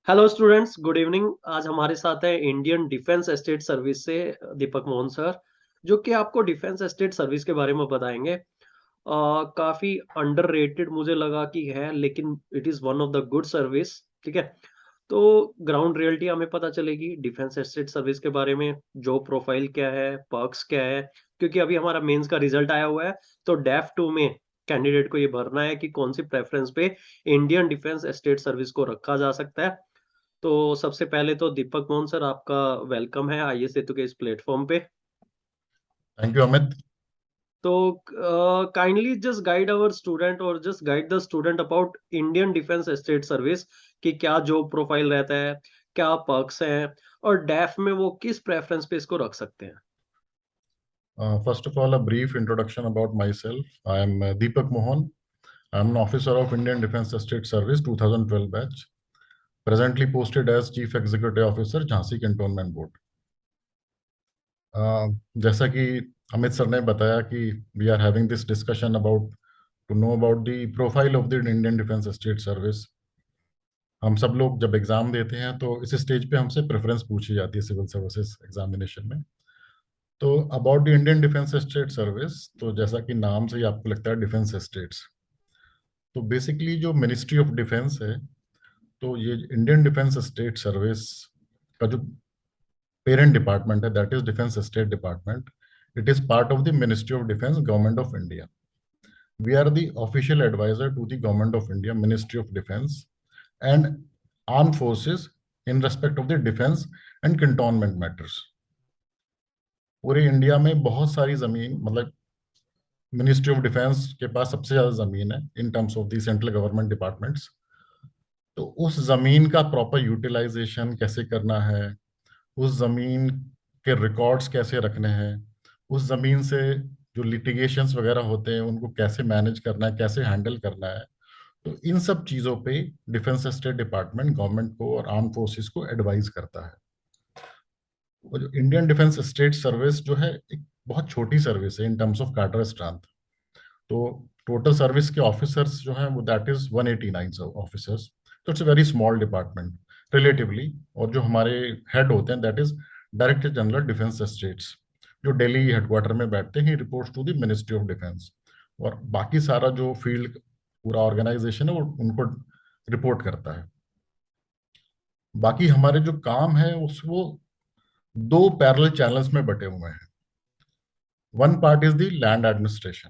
Hello students, good evening. आज हमारे साथ है इंडियन डिफेंस एस्टेट सर्विस से दीपक मोहन सर, जो कि आपको डिफेंस एस्टेट सर्विस के बारे में बताएंगे। काफी अंडररेटेड मुझे लगा कि है, लेकिन it is one of the good service. ठीक है, तो ग्राउंड रियलिटी हमें पता चलेगी डिफेंस एस्टेट सर्विस के बारे में, जॉब प्रोफाइल क्या है, पर्क्स क्या है। क्योंकि अभी हमारा मेंस का रिजल्ट आया हुआ है, तो डेफ 2 में कैंडिडेट को ये भरना है कि कौन सी प्रेफरेंस पे इंडियन डिफेंस एस्टेट सर्विस को रखा जा सकता है। तो सबसे पहले तो दीपक मोहन सर, आपका वेलकम है आईएएस सेतु के इस प्लेटफॉर्म पे। Thank you Amit. तो kindly just guide our student और just guide the student about Indian defence estate Service, कि क्या जॉब प्रोफाइल रहता है, क्या पर्क्स हैं, और डेफ में वो किस प्रेफरेंस पे इसको रख सकते हैं। First of all, a brief introduction about myself. I am Deepak Mohan. I am an officer of Indian Defence Estate Service 2012 batch, presently posted as Chief Executive Officer, Jhansi Cantonment Board. जैसा कि Amit sir ने बताया कि we are having this discussion about to know about the profile of the Indian Defence Estate Service. हम सब लोग जब exam देते हैं तो इस स्टेज पे हमसे प्रेफरेंस पूछी जाती है सिविल सर्विसेज एग्जामिनेशन में। तो about the Indian defence estate service, तो जैसा कि नाम से ही आपको लगता है डिफेंस एस्टेट्स, तो बेसिकली जो मिनिस्ट्री ऑफ डिफेंस है, तो ये इंडियन डिफेंस एस्टेट सर्विस का जो पेरेंट डिपार्टमेंट है, that is defence estate department. It is part of the ministry of defence, government of India. We are the official advisor to the government of India, ministry of defence and arm forces in respect of the defence and cantonment matters. पूरे India में बहुत सारी जमीन, मतलब ministry of defence के पास सबसे ज्यादा जमीन है in terms of the central government departments. तो उस जमीन का प्रॉपर यूटिलाइजेशन कैसे करना है, उस जमीन के रिकॉर्ड्स कैसे रखने हैं, उस जमीन से जो लिटिगेशंस वगैरह होते हैं उनको कैसे मैनेज करना है, कैसे हैंडल करना है, तो इन सब चीजों पे डिफेंस स्टेट डिपार्टमेंट गवर्नमेंट को और आर्म फोर्सेस को एडवाइज करता है. वो जो इंडियन डिफेंस स्टेट सर्विस जो है, एक बहुत छोटी सर्विस है in terms of cadre strength. तो टोटल सर्विस के ऑफिसर्स जो हैं वो दैट इज 189 ऑफिसर्स. तो it's a very small department relatively. और जो हमारे हेड होते हैं that is director general Defence Estates, जो दिल्ली हेडक्वार्टर में बैठते हैं. He reports to the ministry of Defence. और बाकी सारा जो फील्ड पूरा ऑर्गेनाइजेशन है वो उनको रिपोर्ट करता है. बाकी हमारे जो काम है उस वो दो पैरेलल चैनल्स में बटे हुए हैं. One part is the land administration.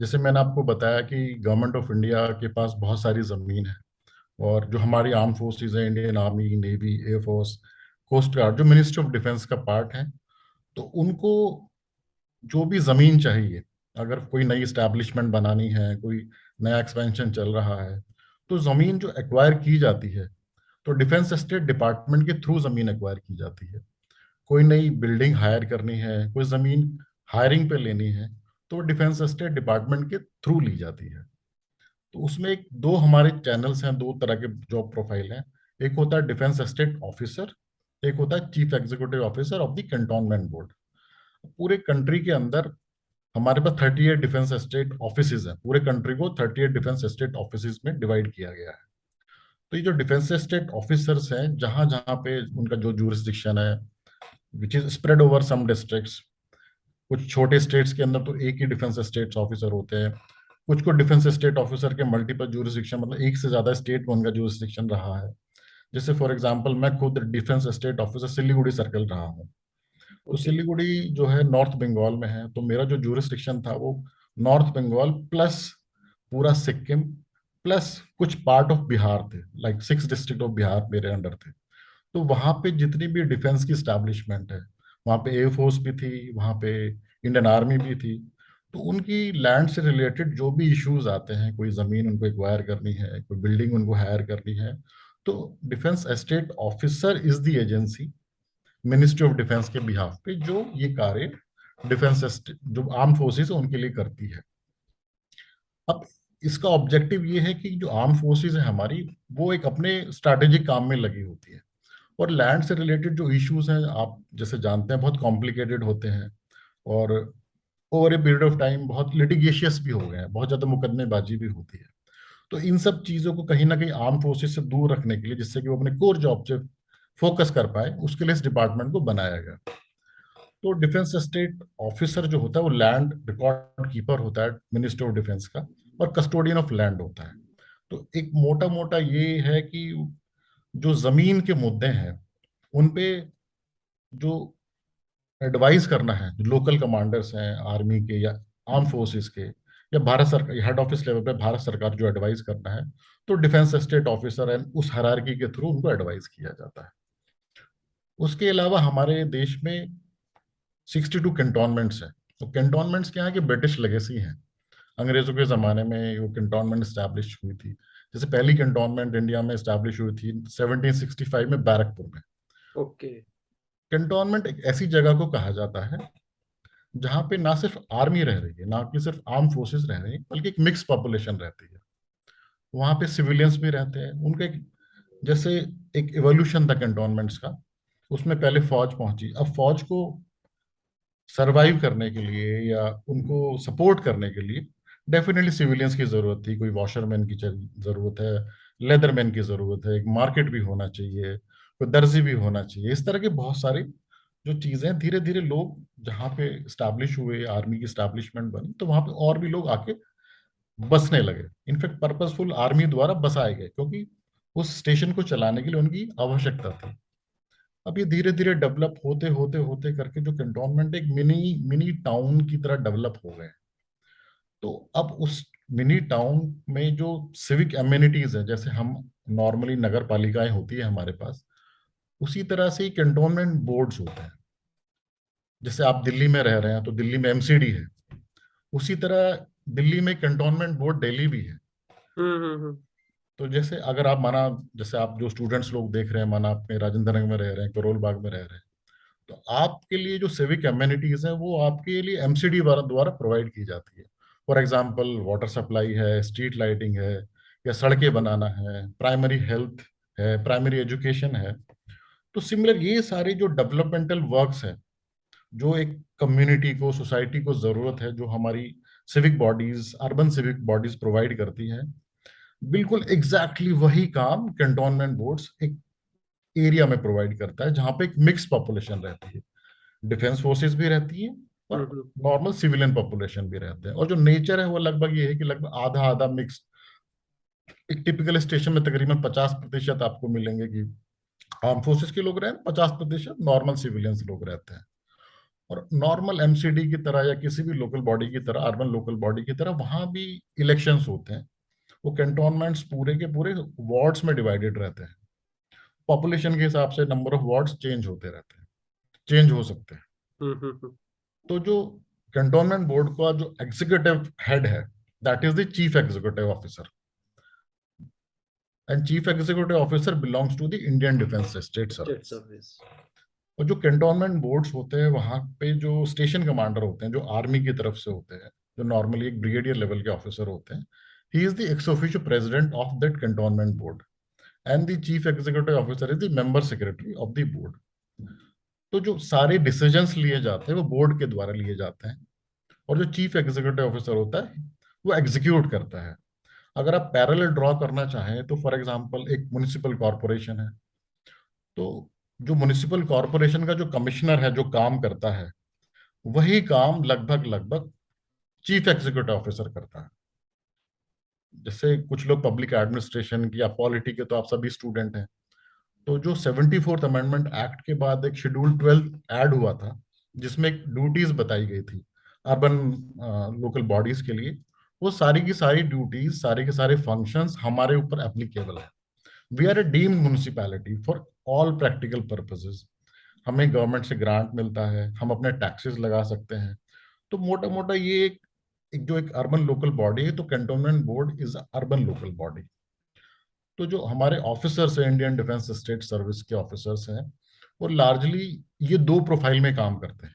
जैसे मैंने आपको बताया कि गवर्नमेंट ऑफ इंडिया के पास बहुत सारी जमीन है, और जो हमारी आर्म फोर्सेज है, Indian army, navy, air force, coast guard, जो मिनिस्ट्री ऑफ डिफेंस का पार्ट है, तो उनको जो भी जमीन चाहिए, अगर कोई नई स्टैब्लिशमेंट बनानी है, कोई नया एक्सपेंशन चल रहा है, तो जमीन जो एक्वायर की जाती है, तो डिफेंस स्टेट डिपार्टमेंट के थ्रू जमीन एक्वायर की जाती है. कोई नई बिल्डिंग हायर करनी है, कोई जमीन हायरिंग पे लेनी है, तो डिफेंस स्टेट डिपार्टमेंट के थ्रू ली जाती है. तो उसमें एक दो हमारे चैनल्स हैं, दो तरह के जॉब प्रोफाइल हैं. एक होता है डिफेंस एस्टेट ऑफिसर, एक होता है chief executive officer of the cantonment board. पूरे कंट्री के अंदर हमारे पास 38 डिफेंस एस्टेट ऑफिसेज हैं. पूरे कंट्री को 38 डिफेंस एस्टेट ऑफिसेज में डिवाइड किया गया है. तो ये जो डिफेंस एस्टेट ऑफिसर्स हैं, जहां जहां पे उनका जो जुरिस्डिक्शन है, which is spread over some districts. कुछ छोटे स्टेट्स के अंदर तो एक ही डिफेंस स्टेट ऑफिसर होते हैं. कुछ को डिफेंस स्टेट ऑफिसर के मल्टीपल जुरिस्डिक्शन, मतलब एक से ज्यादा स्टेट में उनका जुरिस्डिक्शन रहा है. जैसे फॉर एग्जांपल, मैं खुद defence state officer Siliguri circle रहा हूँ. तो ओके। सिलीगुड़ी जो है नॉर्थ बंगाल में है, तो मेरा जो जुरिस्डिक्शन था वो नॉर्थ बंगाल प्लस पूरा सिक्किम प्लस कुछ पार्ट ऑफ बिहार थे. लाइक 6 डिस्ट्रिक्ट ऑफ बिहार मेरे अंडर थे. तो वहां पे जितनी भी डिफेंस की स्टैब्लिशमेंट है, वहां पे एयरफोर्स भी थी, वहां पे इंडियन आर्मी भी थी. तो उनकी लैंड से रिलेटेड जो भी इश्यूज आते हैं, कोई जमीन उनको एक्वायर करनी है, कोई बिल्डिंग उनको हायर करनी है, तो defence estate officer is the agency ministry of defence के बिहाफ पे जो ये कार्य डिफेंस जो आर्म फोर्सेस है उनके लिए करती है. अब इसका ऑब्जेक्टिव ये है कि जो आर्म फोर्सेस है हमारी, वो एक अपने स्ट्रैटेजिक काम में लगी होती है. और लैंड से रिलेटेड जो इश्यूज हैं, आप जैसे जानते हैं, बहुत कॉम्प्लिकेटेड होते हैं. और over a period of time बहुत लिटिगेशियस भी हो गए हैं, बहुत ज्यादा मुकदमेबाजी भी होती है. तो इन सब चीजों को कहीं ना कहीं आर्म फोर्सेस से दूर रखने के लिए, जिससे कि वो अपने कोर जॉब से फोकस कर पाए, उसके लिए इस डिपार्टमेंट को बनाया गया। तो डिफेंस स्टेट ऑफिसर जो होता है वो लैंड रिकॉर्ड कीपर होता है मिनिस्टर ऑफ डिफेंस का, और कस्टोडियन ऑफ लैंड होता है। तो एक मोटा मोटा ये है कि जो जमीन के मुद्दे हैं उन पे जो एडवाइस करना है, जो लोकल कमांडर्स हैं आर्मी के या आर्म फोर्सेस के या भारत सरकार हेड ऑफिस लेवल पे भारत सरकार जो एडवाइस करना है, तो डिफेंस स्टेट ऑफिसर एंड उस हायरार्की के थ्रू उनको एडवाइस किया जाता है। उसके अलावा हमारे देश में 62 कैंटोनमेंट्स हैं। तो कैंटोनमेंट्स क्या है कि ब्रिटिश लेगेसी हैं। अंग्रेजों के जमाने में वो कैंटोनमेंट स्टैब्लिश हुई थी। जैसे पहली कैंटोनमेंट इंडिया में स्टैब्लिश हुई थी 1765 में बैरकपुर में। ओके। कैंटोनमेंट एक ऐसी जगह को कहा जाता है जहां पे ना सिर्फ आर्मी रह रही है, ना कि सिर्फ आर्म फोर्सेस रह रही है, बल्कि एक मिक्स पॉपुलेशन रहती है। वहां पे सिविलियंस भी रहते हैं। उनका एक जैसे एक इवोल्यूशन था कैंटोनमेंट्स का। उसमें पहले फौज पहुंची। अब फौज को सरवाइव करने के लिए या उनको सपोर्ट करने के लिए डेफिनेटली सिविलियंस की जरूरत थी। कोई वॉशरमैन की जरूरत है, लेदरमैन की जरूरत है, एक मार्केट भी होना चाहिए, कोई दर्जी भी होना चाहिए। इस तरह के बहुत सारी जो चीजें धीरे धीरे लोग जहाँ पे स्टैब्लिश हुए, आर्मी की स्टैब्लिशमेंट बनी, तो वहां पे और भी लोग आके बसने लगे। इनफैक्ट पर्पसफुल आर्मी द्वारा बसाए गए, क्योंकि उस स्टेशन को चलाने के लिए उनकी आवश्यकता थी। अब ये धीरे धीरे डेवलप होते होते होते करके जो कैंटोनमेंट एक मिनी मिनी टाउन की तरह डेवलप हो गए। तो अब उस मिनी टाउन में जो सिविक एम्यूनिटीज है, जैसे हम नॉर्मली नगर पालिकाएं होती है हमारे पास, उसी तरह से कैंटोनमेंट बोर्ड्स होते हैं। जैसे आप दिल्ली में रह रहे हैं तो दिल्ली में एमसीडी है, उसी तरह दिल्ली में कैंटोनमेंट बोर्ड दिल्ली भी है। हम्म। तो जैसे अगर आप माना, जैसे आप जो स्टूडेंट्स लोग देख रहे हैं, माना अपने राजेंद्र नगर में रह रहे हैं, करोल बाग में रह रहे हैं, तो आपके लिए जो सिविक एम्यूनिटीज है वो आपके लिए एमसीडी द्वारा द्वारा प्रोवाइड की जाती है। फॉर एग्जांपल वाटर सप्लाई है, स्ट्रीट लाइटिंग है, या सड़कें बनाना है, प्राइमरी हेल्थ है, प्राइमरी एजुकेशन है। तो सिमिलर ये सारे जो डेवलपमेंटल वर्क्स है, जो एक कम्युनिटी को, सोसाइटी को जरूरत है, जो हमारी civic bodies, urban civic bodies provide करती हैं, बिल्कुल एग्जैक्टली वही काम कैंटोनमेंट बोर्ड्स एक एरिया में प्रोवाइड करता है, जहां पे एक मिक्स पॉपुलेशन रहती है। डिफेंस फोर्सेस भी रहती है और हम्म। नॉर्मल सिविलियन पॉपुलेशन भी रहते हैं। और जो नेचर है वो लगभग ये है कि लगभग आधा आधा मिक्स। एक टिपिकल स्टेशन में तकरीबन 50% आपको मिलेंगे कि आर्म फोर्सेस के लोग रहे, 50% नॉर्मल सिविलियंस लोग रहते हैं। और नॉर्मल एमसीडी की तरह या किसी भी लोकल बॉडी की तरह, अर्बन लोकल बॉडी की तरह, वहां भी इलेक्शंस होते हैं। वो कैंटोनमेंट्स पूरे के पूरे वार्ड्स में डिवाइडेड रहते हैं। पॉपुलेशन के हिसाब से नंबर ऑफ वार्ड्स चेंज होते रहते हैं, चेंज हो सकते हैं। हम्म। तो जो कैंटोनमेंट बोर्ड का जो एग्जीक्यूटिव हेड है, that is the chief executive officer. And chief executive officer belongs to the Indian defence state state service. Service. और जो कैंटोनमेंट बोर्ड्स होते हैं वहां पे जो स्टेशन कमांडर होते हैं, जो आर्मी की तरफ से होते हैं, जो नॉर्मली एक ब्रिगेडियर लेवल के ऑफिसर होते हैं, ही is the ex officio president of that cantonment board, and the chief executive officer is the member secretary of the board. तो जो सारे डिसीजंस लिए जाते हैं वो बोर्ड के द्वारा लिए जाते हैं, और जो चीफ एग्जीक्यूटिव ऑफिसर होता है वो एग्जीक्यूट करता है। अगर आप पैरेलल ड्रॉ करना चाहें तो फॉर एग्जांपल एक म्युनिसिपल कॉरपोरेशन है, तो जो म्युनिसिपल कॉरपोरेशन का जो कमिश्नर है जो काम करता है, वही काम लगभग लगभग चीफ एग्जीक्यूटिव ऑफिसर करता है। जैसे कुछ लोग पब्लिक एडमिनिस्ट्रेशन की या पॉलिटी के, तो आप सभी स्टूडेंट हैं। तो जो 74th अमेंडमेंट एक्ट के बाद एक शेड्यूल 12 ऐड हुआ था, जिसमें एक ड्यूटीज बताई गई थी अर्बन लोकल बॉडीज के लिए, वो सारी की सारी ड्यूटीज, सारे के सारे फंक्शंस हमारे ऊपर एप्लीकेबल है। We are a deemed municipality for all practical purposes. हमें गवर्नमेंट से ग्रांट मिलता है, हम अपने टैक्सेस लगा सकते हैं। तो मोटा मोटा ये एक जो एक अर्बन लोकल बॉडी है, तो cantonment board is urban local body. तो जो हमारे ऑफिसर्स हैं, इंडियन डिफेंस स्टेट सर्विस के ऑफिसर्स हैं, वो लार्जली ये दो प्रोफाइल में काम करते हैं।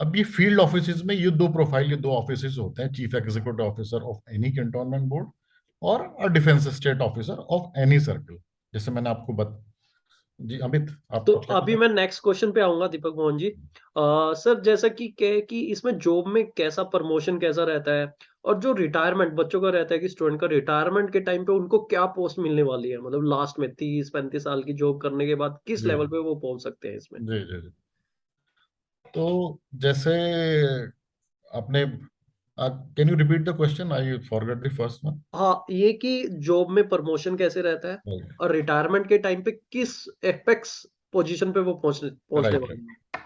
अब ये फील्ड ऑफिस में ये दो प्रोफाइल, ये दो ऑफिस होते हैं, chief executive officer of any cantonment board और defence state officer of any circle. जैसे मैंने आपको जी अमित, आप तो कुछ कहना अभी चाहते मैं नेक्स्ट क्वेश्चन पे आऊंगा दीपक मोहन जी। सर जैसा कि क्या है कि इसमें जॉब में कैसा प्रमोशन कैसा रहता है, और जो रिटायरमेंट बच्चों का रहता है कि स्टूडेंट का रिटायरमेंट के टाइम पे उनको क्या पोस्ट मिलने वाली है, मतलब लास्ट में 30-35 साल की जॉब करने के बाद किस हैं? जी लेवल पे वो पहुंच सकते हैं इसमें। जी जी जी। तो जैसे आपने, can you repeat the question, I forgot the first one. हाँ, ये कि जॉब में प्रमोशन कैसे रहता है और रिटायरमेंट के टाइम पे किस एपेक्स पोजीशन पे वो पहुंचने पहुंचने राइट वाले राइट। हैं।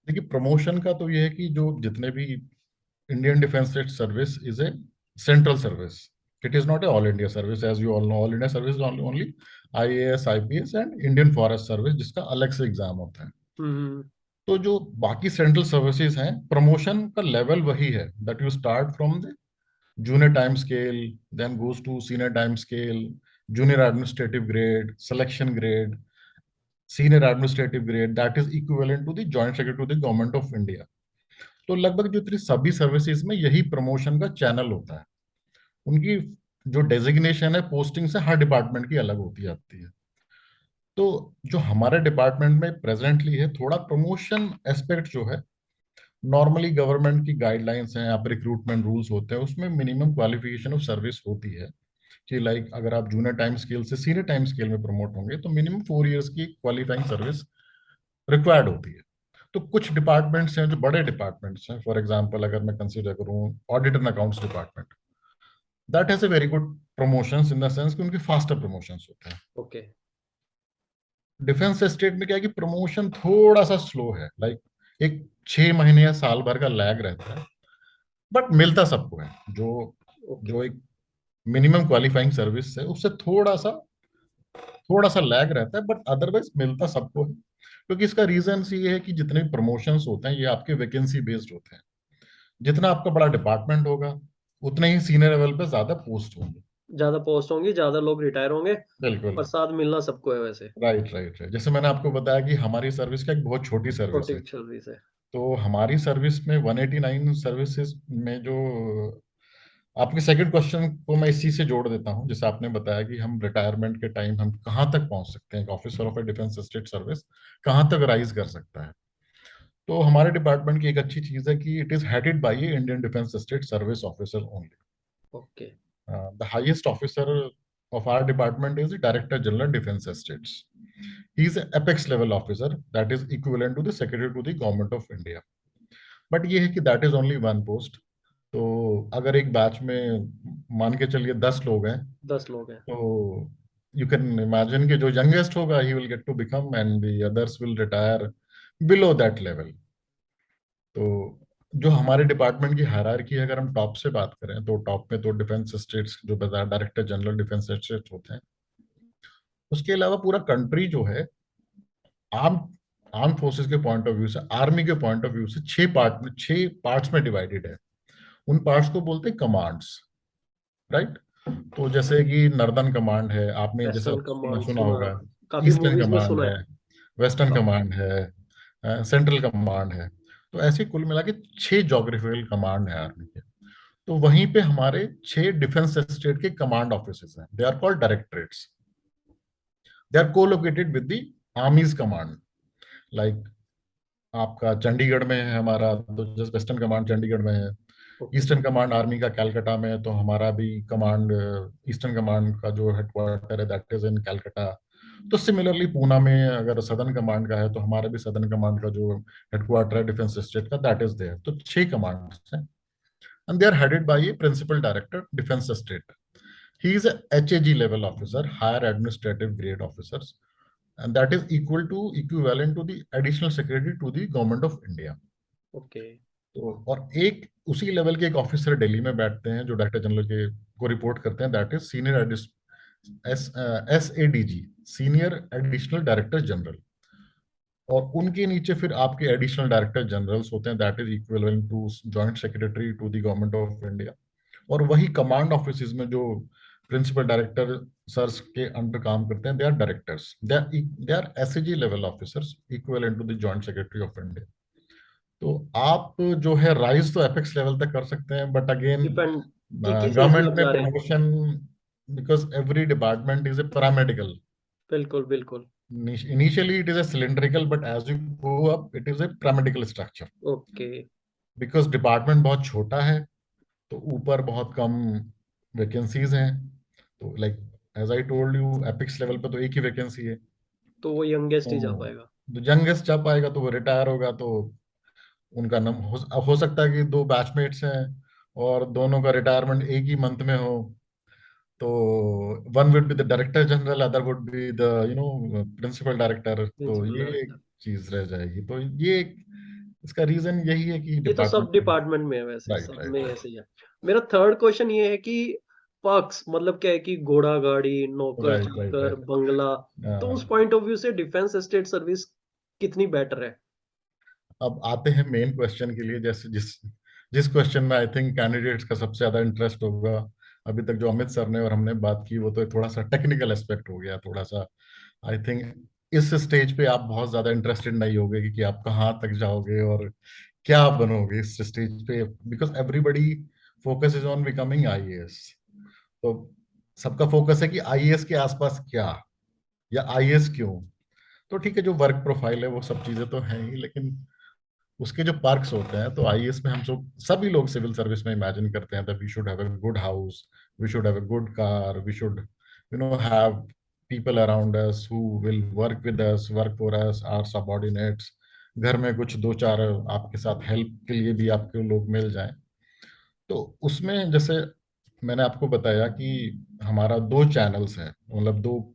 देखिए प्रमोशन का तो ये है कि जो जितने भी Indian defence service is a central service, it is not a all India service as you all know. All India service only IAS IPS and Indian forest service, जिसका अलग से एग्जाम होता है। हम्म। तो जो बाकी सेंट्रल सर्विसेज हैं, promotion का लेवल वही है, that you start from the junior time scale, then goes to senior time scale, junior administrative grade, selection grade, senior administrative grade, that is equivalent to the joint secretary to the government of India. तो लगभग जो इतनी सभी services में यही promotion का channel होता है। उनकी जो डेजिग्नेशन है पोस्टिंग से हर डिपार्टमेंट की अलग होती जाती है। तो जो हमारे डिपार्टमेंट में प्रेजेंटली है, थोड़ा प्रमोशन एस्पेक्ट जो है, नॉर्मली गवर्नमेंट की गाइडलाइंस हैं, आप रिक्रूटमेंट रूल्स होते हैं, उसमें मिनिमम क्वालिफिकेशन ऑफ सर्विस होती है कि लाइक अगर आप जूनियर टाइम स्केल से सीनियर टाइम स्केल में प्रमोट होंगे तो मिनिमम 4 इयर्स की क्वालिफाइंग सर्विस रिक्वायर्ड होती है। तो कुछ डिपार्टमेंट्स हैं जो बड़े डिपार्टमेंट्स हैं, फॉर एग्जांपल अगर मैं कंसीडर करूं audit and accounts department, that has a very good promotions in the sense कि उनके फास्टर प्रमोशंस होते हैं। ओके। डिफेंस स्टेट में क्या है कि प्रमोशन थोड़ा सा स्लो है, लाइक एक 6 महीने या साल भर का लैग रहता है, बट मिलता सबको है। जो ओके। जो एक मिनिमम क्वालिफाइंग सर्विस है उससे थोड़ा सा लैग रहता है, बट अदरवाइज मिलता सबको है। क्योंकि इसका रीजन ये है कि जितने भी प्रमोशंस होते हैं ये आपके वैकेंसी बेस्ड होते हैं। जितना आपका बड़ा डिपार्टमेंट होगा उतने ही सीनियर लेवल पे ज्यादा पोस्ट होंगे। ज्यादा पोस्ट होंगी, ज्यादा लोग रिटायर होंगे, बिल्कुल। प्रसाद मिलना सबको है वैसे। Right right right. जैसे मैंने आपको बताया कि हमारी सर्विस का एक बहुत छोटी सर्विस छोटी है। सर्विस है। तो हमारी सर्विस में 189 सर्विसेज में जो, आपके सेकंड क्वेश्चन को मैं इसी से जोड़ देता हूं, जैसे आपने बताया कि हम रिटायरमेंट के टाइम हम कहाँ तक पहुंच सकते हैं, officer of A defence state service कहाँ तक राइज कर सकता है। तो हमारे डिपार्टमेंट की एक अच्छी चीज है कि it is headed by a Indian defence state service officer only. Okay. The highest officer of our department is director general defence states. He is apex level officer that is equivalent to the secretary to the government of India. But ये है कि that is only one post. तो अगर एक batch में मान के चलिए 10 लोग हैं, 10 लोग हैं। तो यू कैन इमेजिन कि जो यंगेस्ट होगा he will get to become and the others will retire below that level. तो जो हमारे डिपार्टमेंट की हायरार्की है, अगर हम टॉप से बात करें तो टॉप में तो डिफेंस स्टेट्स जो बता डायरेक्टर जनरल डिफेंस स्टेट्स होते हैं। उसके अलावा पूरा कंट्री जो है, आर्म आर्म फोर्सेस के पॉइंट ऑफ व्यू से, आर्मी के पॉइंट ऑफ व्यू से 6 पार्ट्स में डिवाइडेड है। उन पार्ट्स को बोलते हैं कमांड्स, राइट। तो जैसे कि नर्दर्न कमांड है, आपने जैसे वेस्टर्न कमांड सुना सुना, होगा। काफी ईस्टर्न मूवीज में कमांड सुना है, है। वेस्टर्न हाँ। कमांड है, सेंट्रल कमांड है। तो ऐसे कुल मिला के 6 जोग्राफिकल कमांड है आर्मी के। तो वहीं पे हमारे 6 डिफेंस स्टेट के कमांड ऑफिस हैं, they are called directorates. They are colocated with the armies command. Like आपका चंडीगढ़ में है हमारा, तो जस्ट वेस्टर्न कमांड चंडीगढ़ में है। ओके। ईस्टर्न कमांड आर्मी का कैलकाटा में है, तो हमारा भी कमांड, ईस्टर्न कमांड का जो हेडक्वार्टर है दैट इज इन कैलकाटा। तो सिमिलरली पूना में अगर सदर्न कमांड का है तो हमारा भी सदर्न कमांड का जो हेडक्वार्टर है डिफेंस स्टेट का दैट इज देयर। तो 6 कमांड्स हैं and they are headed by a principal director defence state. He is HAG level officer, higher administrative grade officers, and that is equivalent to the additional secretary to the government of India. Okay. तो और एक उसी level के एक officer Delhi में बैठते हैं जो डायरेक्टर जनरल के को रिपोर्ट करते हैं, that is senior SADG, senior additional director general. और उनके नीचे फिर आपके एडिशनल डायरेक्टर जनरल्स होते हैं, that is equivalent to joint secretary to the government of India. और वही कमांड ऑफिस में जो प्रिंसिपल डायरेक्टर सर्स के अंडर काम करते हैं, they are directors, they are SAG level officers equivalent to the joint secretary of India. तो आप जो है राइज तो एपेक्स लेवल तक कर सकते हैं, बट अगेन डिपेंड कि किस एज में गवर्नमेंट आप में जा रहे हैं। Promotion, because every department is a paramedical. बिल्कुल बिल्कुल। Initially, it is a cylindrical, but as you go up, it is a pyramidal structure. Okay. Because department बहुत छोटा है, तो ऊपर बहुत कम वैकेंसीज हैं। तो like as I told you, apex level पे तो एक ही वैकेंसी है। तो वो यंगेस्ट ही जा तो पाएगा। जो यंगेस्ट जा पाएगा तो वो रिटायर होगा, तो उनका नम हो सकता है कि दो बैचमेट्स हैं और दोनों का रिटायरमेंट एक ही मंथ में हो। तो one would be the director general, other would be the principal director. तो प्रिंसिपल ये एक डायरेक्टर। चीज रह जाएगी। तो ये इसका रीजन यही है कि ये तो सब डिपार्टमेंट। डिपार्टमेंट में है, वैसे राइट, सब में राइट, ऐसे ही है। मेरा थर्ड क्वेश्चन ये है कि पर्क्स मतलब क्या है कि घोड़ा गाड़ी, नौकर राइट, राइट, चाकर, राइट। बंगला, तो उस पॉइंट ऑफ व्यू से डिफेंस एस्टेट सर्विस कितनी बेटर है? अब आते हैं मेन क्वेश्चन के लिए, जैसे जिस जिस क्वेश्चन में आई थिंक कैंडिडेट्स का सबसे ज्यादा इंटरेस्ट होगा। अभी तक जो अमित सर ने और हमने बात की वो तो थोड़ा सा टेक्निकल एस्पेक्ट हो गया, थोड़ा सा आई थिंक इस स्टेज पे आप बहुत ज्यादा इंटरेस्टेड नहीं होगे कि आप कहाँ तक जाओगे और क्या बनोगे इस स्टेज पे, because everybody focus is on becoming IAS. तो सबका फोकस है कि आईएएस के आसपास क्या, या आईएएस क्यों। तो ठीक है, जो वर्क प्रोफाइल है वो सब चीजें तो हैं ही, लेकिन उसके जो पार्क्स होते हैं, तो आईएएस में हम सब सभी लोग सिविल सर्विस में इमेजिन करते हैं that we should have a good house, we should have a good car, we should have people around us who will work with us, work for us, our subordinates. घर में कुछ दो चार आपके साथ हेल्प के लिए भी आपके लोग मिल जाएं। तो उसमें जैसे मैंने आपको बताया कि हमारा दो चैनल्स हैं, मतलब दो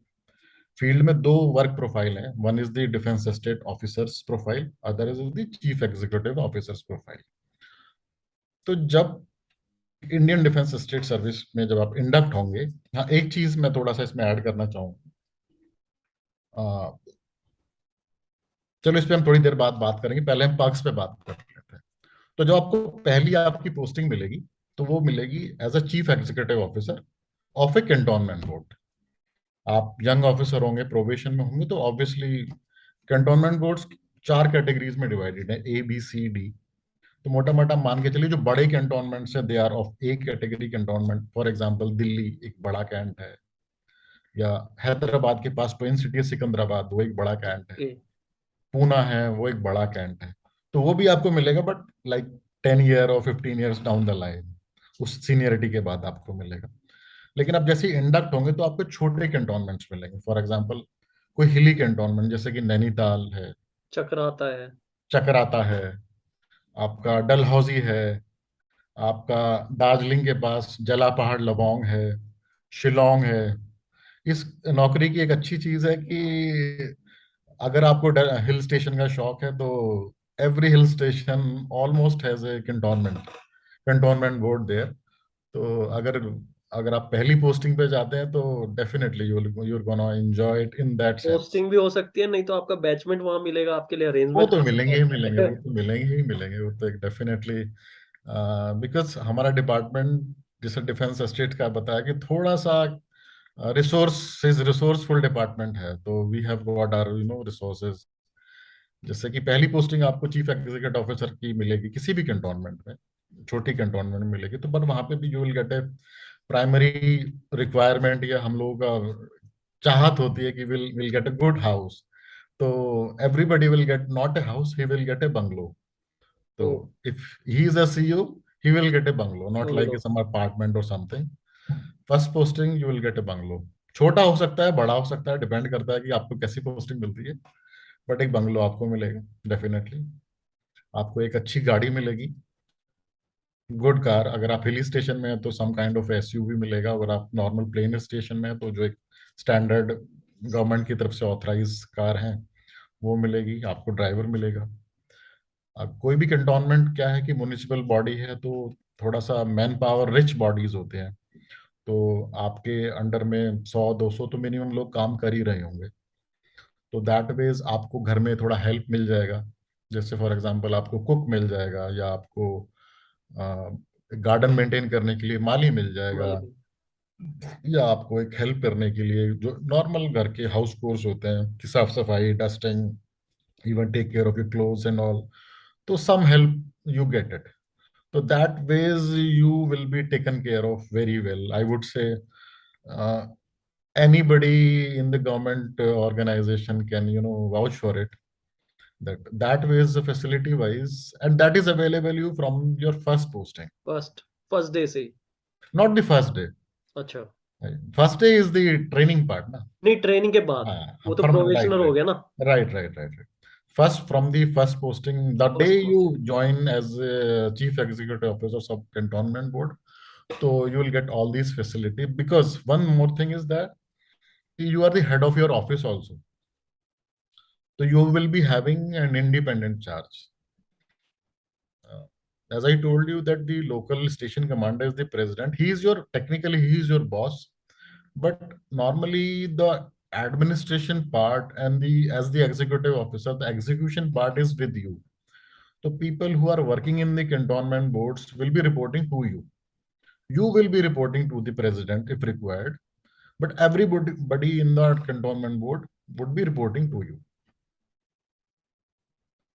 फील्ड में दो वर्क प्रोफाइल है। One is the defence state officers profile, other is the chief executive officers profile. तो जब इंडियन डिफेंस स्टेट सर्विस में जब आप इंडक्ट होंगे, हाँ एक चीज मैं थोड़ा सा इसमें ऐड करना चाहूंगा। चलो इस पे हम थोड़ी देर बाद बात करेंगे, पहले हम पक्ष पे बात कर लेते हैं। तो जब आपको पहली आपकी पोस्टिंग मिलेगी, तो वो मिलेगी as a chief executive officer of a cantonment board. आप यंग ऑफिसर होंगे, प्रोबेशन में होंगे, तो ऑब्वियसली कैंटोनमेंट बोर्ड्स चार कैटेगरीज में डिवाइडेड है, A B C D। तो मोटा मोटा मान के चलिए जो बड़े कैंटोनमेंट्स है they are of A category cantonment. For example Delhi एक बड़ा कैंट है, या हैदराबाद के पास ट्विन सिटी है सिकंदराबाद, वो एक बड़ा कैंट है। ओके। पूना है, वो एक बड़ा कैंट है। तो वो भी आपको मिलेगा, बट लाइक 10 ईयर और 15 ईयर्स डाउन द लाइन, उस सीनियरिटी के बाद आपको मिलेगा। लेकिन आप जैसे इंडक्ट होंगे तो आपको छोटे कैंटोनमेंट्स मिलेंगे। फॉर एग्जांपल कोई हिली कैंटोनमेंट जैसे कि नैनीताल है, चक्राता है। चकराता है, आपका डलहौजी है, आपका दार्जिलिंग के पास जला पहाड़ लबोंग है, शिलोंग है। इस नौकरी की एक अच्छी चीज है कि अगर आपको हिल स्टेशन का शौक है, तो every hill station almost has a cantonment board there. तो अगर अगर आप पहली पोस्टिंग पे जाते हैं, तो definitely you are gonna enjoy it in that sense. Posting भी हो सकती है, नहीं तो आपका बैचमेंट वहां मिलेगा, आपके लिए वो अरेंजमेंट तो कर मिलेंगे ही मिलेंगे, सकता वो है। तो मिलेंगे ही मिलेंगे, वो तो एक डेफिनेटली। बिकॉज हमारा डिपार्टमेंट जैसे डिफेंस एस्टेट का बताया कि थोड़ा सा रिसोर्सफुल डिपार्टमेंट है, तो we have got our resources. जैसे कि पहली पोस्टिंग आपको चीफ एग्जीक्यूटिव ऑफिसर की मिलेगी किसी भी कैंटोनमेंट में, छोटी कैंटोनमेंट में मिलेगी, तो पर वहां पे भी you will get a primary requirement, या हम लोगों का चाहत होती है कि will will get a good house. तो everybody will get not a house, he will get a bungalow. तो तो if he is a CEO, he will get a bungalow, not like bungalow. Some apartment और something. First posting you will get a bungalow. छोटा हो सकता है, बड़ा हो सकता है, डिपेंड करता है कि आपको कैसी पोस्टिंग मिलती है, बट एक बंगलो आपको मिलेगा डेफिनेटली। आपको एक अच्छी गाड़ी मिलेगी, गुड कार। अगर आप हिली स्टेशन में है तो सम काइंड ऑफ एसयूवी मिलेगा। अगर आप नॉर्मल प्लेन स्टेशन में है तो जो एक स्टैंडर्ड गवर्नमेंट की तरफ से ऑथराइज कार है वो मिलेगी, आपको ड्राइवर मिलेगा। अब कोई भी कंटोनमेंट क्या है कि म्युनिसिपल बॉडी है, तो थोड़ा सा मैन पावर रिच बॉडीज होते हैं। तो आपके अंडर में 100-200 तो मिनिमम लोग काम कर ही रहे होंगे। तो दैट वेज आपको घर में थोड़ा हेल्प मिल जाएगा। जैसे फॉर एग्जांपल आपको कुक मिल जाएगा, या आपको गार्डन मेंटेन करने के लिए माली मिल जाएगा, मालिक। या आपको एक हेल्प करने के लिए जो नॉर्मल घर के हाउस कोर्स होते हैं कि साफ सफाई, dusting, even take care of your clothes and all, तो some help you get it. तो that ways you will be taken care of very well, I would say. anybody in the government organization can, vouch for it. That way is the facility wise, and that is available you from your first posting, first first day से ही? not the first day. अच्छा, First day is the training part, na? नहीं training के बाद, वो तो Right, probationer हो right, गया ना? right. First, from the first posting, the day first you posting. join as a chief executive officer of cantonment board, so you will get all these facility. Because one more thing is that you are the head of your office also, so you will be having an independent charge. As I told you that the local station commander is the president. Technically he is your boss, but normally the administration part and the as the executive officer, the execution part is with you. So people who are working in the cantonment boards will be reporting to you. You will be reporting to the president if required, but everybody in the cantonment board would be reporting to you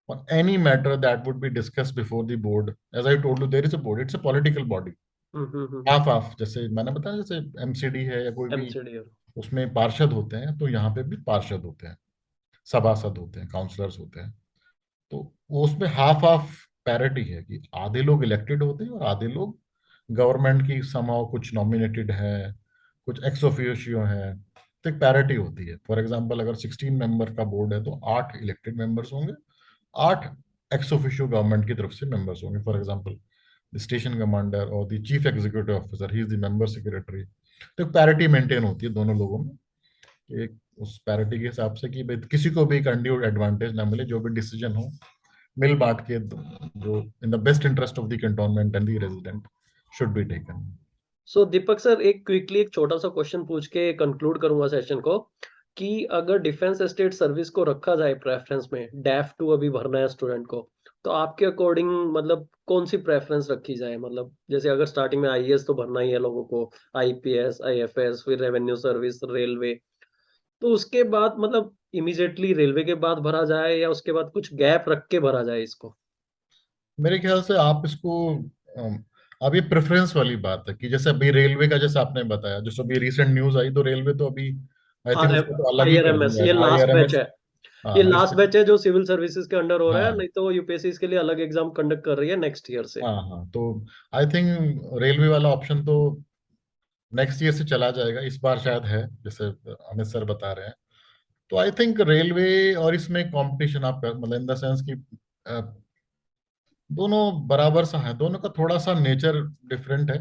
on any matter that would be discussed before the board. As I told you, there is a board. It's a political body. Half half, जैसे मैंने बताया, जैसे MCD है या कोई भी MCD. उसमें पार्षद होते हैं, तो यहाँ पे भी पार्षद होते हैं, सभासद होते हैं, काउंसलर्स होते हैं। तो वो उसमें हाफ हाफ पैरिटी है कि आधे लोग इलेक्टेड होते हैं और आधे लोग गवर्नमेंट की समाव कुछ नॉमिनेटेड है, कुछ एक्स ऑफिशियो है। तो एक पैरिटी होती है। फॉर एग्जांपल अगर 16 मेंबर का बोर्ड है तो 8 इलेक्टेड मेंबर्स होंगे, 8 एक्स ऑफिशियो गवर्नमेंट की तरफ से मेंबर्स होंगे। For example the station commander और the chief executive officer, he is the member secretary. तो एक पैरिटी मेंटेन होती है दोनों लोगों में, एक उस पैरिटी के हिसाब से कि भाई किसी को भी कंड्यू एडवांटेज ना मिले, जो भी डिसीजन हो मिल बांट के, जो in the best interest of the cantonment and the resident should be taken. So Deepak sir, एक क्विकली एक छोटा सा क्वेश्चन पूछ के कंक्लूड करूंगा सेशन को, कि अगर डिफेंस एस्टेट सर्विस को रखा जाए प्रेफरेंस में, डैफ टू अभी भरना है स्टूडेंट को, तो आपके अकॉर्डिंग मतलब कौन सी प्रेफरेंस रखी जाए? मतलब जैसे अगर स्टार्टिंग में आईएएस तो भरना ही है लोगों को, आईपीएस, आईएफएस, फिर रेवेन्यू सर्विस, रेलवे, तो उसके बाद मतलब इमीडिएटली रेलवे के बाद भरा जाए या उसके बाद कुछ गैप रख के भरा जाए इसको? मेरे ख्याल से आप इसको अब ये प्रेफरेंस वाली बात है कि जैसे अभी रेलवे का जैसे आपने बताया, जो अभी रिसेंट न्यूज आई, तो रेलवे तो अभी आई थिंक उसको तो अलग ही कर आईआरएमएस दिया ये है, लास्ट बैच आईआरएमएस। है। ये हाँ लास्ट जिससे बैच है जो सिविल सर्विसेज के अंडर हो रहा है, हाँ नहीं तो यूपीएससी इसके लिए अलग एग्जाम कंडक्ट कर रही है नेक्स्ट ईयर से। हाँ, तो आई थिंक रेलवे वाला ऑप्शन तो नेक्स्ट ईयर से चला जाएगा, इस बार शायद है, जैसे अमित सर बता रहे हैं। तो आई थिंक रेलवे और इसमें कंपटीशन आप मतलब इन द सेंस कि दोनों बराबर सा है, दोनों का थोड़ा सा नेचर डिफरेंट है।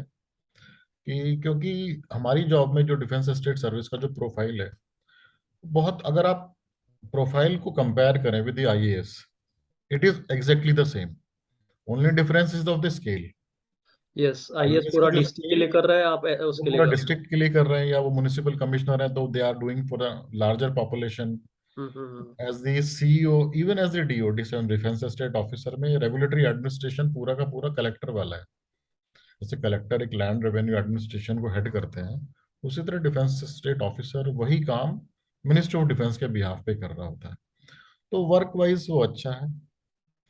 कि क्योंकि हमारी जॉब में जो डिफेंस स्टेट सर्विस का जो प्रोफाइल है, बहुत, अगर आप प्रोफाइल को कंपेयर करें with the IAS, it is exactly the same, only difference is of the scale. Yes, IAS IAS का पूरा जो डिस्ट्रिक्ट के स्केल लिए कर रहा है, आप वो उसके लिए पूरा कर रहे हो। डिस्ट्रिक्ट के लिए कर रहे हैं, या वो म्युनिसिपल कमिश्नर है, तो they are doing for a larger population. Hmm. As the CEO, even as the DO, defence state officer में रेगुलेटरी एडमिनिस्ट्रेशन पूरा का पूरा कलेक्टर वाला है। जैसे कलेक्टर एक लैंड रेवेन्यू एडमिनिस्ट्रेशन को हेड करते हैं, उसी तरह डिफेंस स्टेट ऑफिसर वही काम मिनिस्ट्री ऑफ डिफेंस के बिहाफ पे कर रहा होता है। तो वर्क वाइज वो अच्छा है,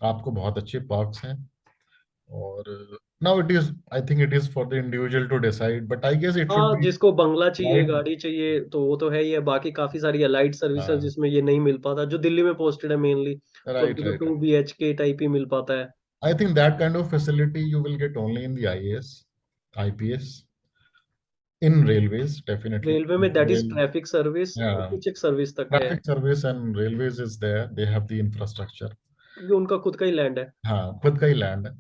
आपको बहुत अच्छे पर्क्स हैं। और now it is, I think it is for the individual to decide, but I guess it should हाँ, बी जिसको बंगला चाहिए, राइट। गाड़ी चाहिए, तो वो तो है ही है। बाकी काफी सारी अलाइड सर्विसेज जिसमें ये नहीं मिल पाता, जो दिल्ली में पोस्टेड है मेनली, तो राइट उनको तो राइट 2 BHK टाइप ही मिल पाता है। I think that kind of facility you will get only in the IAS, IPS, in railways definitely. Railway में दैट इज ट्रैफिक सर्विस, कुछ एक सर्विस तक है, traffic service and railways is there, they have the infrastructure. क्योंकि उनका खुद का ही land है। हाँ, खुद का ही लैंड है।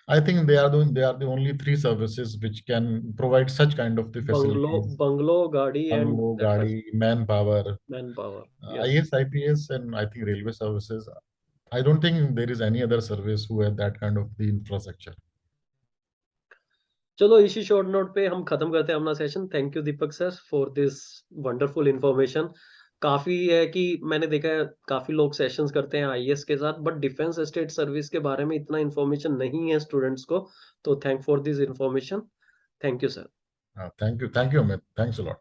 I think they are the only three services which can provide such kind of the bungalow, facilities. Bungalow, gadi and Bungalow, Gadi, manpower, manpower. Yes. IAS, IPS, and I think railway services. I don't think there is any other service who have that kind of the infrastructure. चलो इसी short note पे हम खत्म करते हैं अपना session. Thank you Deepak sir for this wonderful information. काफी है कि मैंने देखा है काफी लोग सेशंस करते हैं आईएएस के साथ, बट डिफेंस स्टेट सर्विस के बारे में इतना इन्फॉर्मेशन नहीं है स्टूडेंट्स को। तो thank for this information. Thank you sir. Thank you, Amit. Thanks a lot.